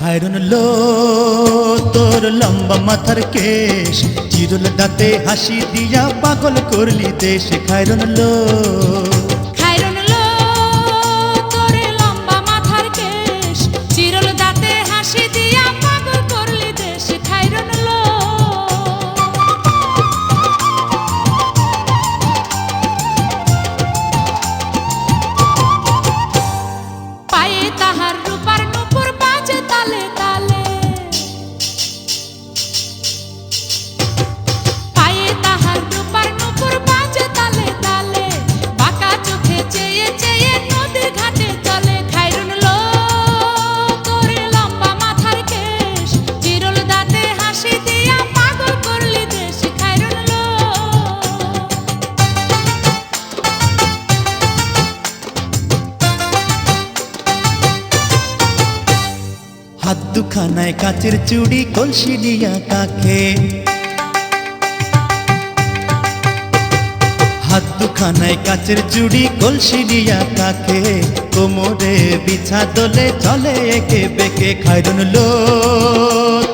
খায়রুন লো তোর লম্বা মাথার কেশ, চিরুল দাঁতে হাসি দিয়া পাগল করলি দেশ। খায়রুন লো তোর লম্বা মাথার কেশ, চিরুল দাঁতে হাসি দিয়া পাগল করলি দেশ। খায়রুন লো পায়ে তাহার রূপার নূপুর বাজে তালে তালে, পায়ে তাহার রূপার নূপুর বাজে তালে তালে, বাঁকা চোখে চেয়ে চেয়ে নদীর ঘাটে চলে। খায়রুন লো তোর লম্বা মাথার কেশ, চিরুল দাঁতে হাসি দিয়া পাগল করলি দেশ। খায়রুন লো হাত দুখানায় কাচের চুড়ি, কলসি নিয়া কাকে, হাত দুখানায় কাচের চুড়ি, কলসি নিয়া কাকে, কোমরে বিছা দোলে চলে একে বেকে। খায়রুন লো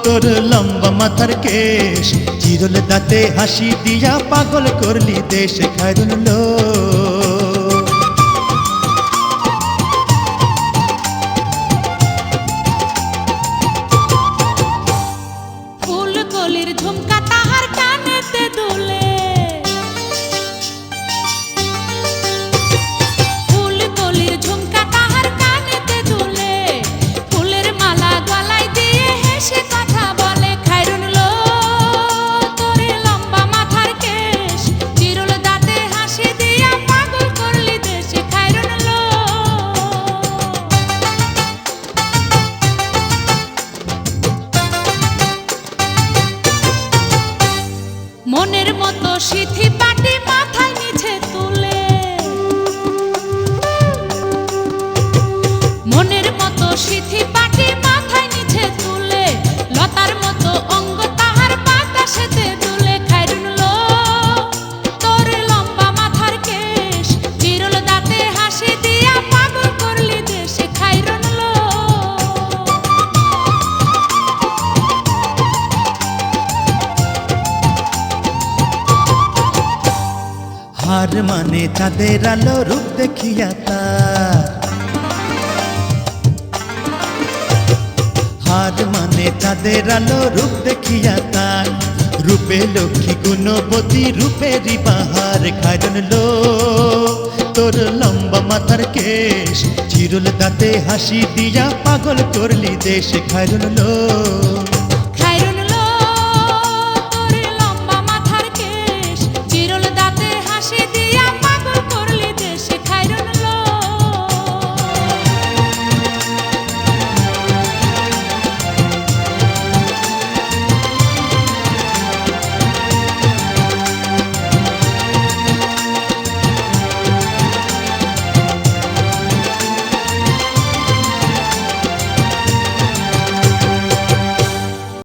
তোর লম্বা মাথার কেশ, চিরুল দাঁতে হাসি দিয়া পাগল করলি দেশ। খায়রুন লো ফুলকলির ঝুমকা তাহার কানেতে দুলে, ফুলকলির ঝুমকা তাহার কানেতে দুলে, ফুলের মালা গলায় দিয়ে হেসে কথা বলে। খায়রুন লো তোর লম্বা মাথার কেশ, চিরুল দাঁতে হাসি দিয়া পাগল করলি দেশ। খায়রুন লো মনের মতো সিথি পাটি মাথায় নিচে তুলে, মনের মতো সিথি পাটি মাথায় নিচে তুলে, লতার মতো অঙ্গ তাহার বাতাসেতে দুলে। খায়রুন লো তোর লম্বা মাথার কেশ, চিরুল দাঁতে হাসি দিয়া পাগল করলি দেশ। খায়রুন লো হার মানে চাঁদের আলো, রূপ দেখিয়া তার, হার মানে চাঁদের আলো, রূপ দেখিয়া তার, রূপে লক্ষ্মী গুণবতী, রূপেরই বাহার। খায়রুন লো তোর লম্বা মাথার কেশ, চিরুল দাঁতে হাসি দিয়া পাগল করলি দেশ। খায়রুন লো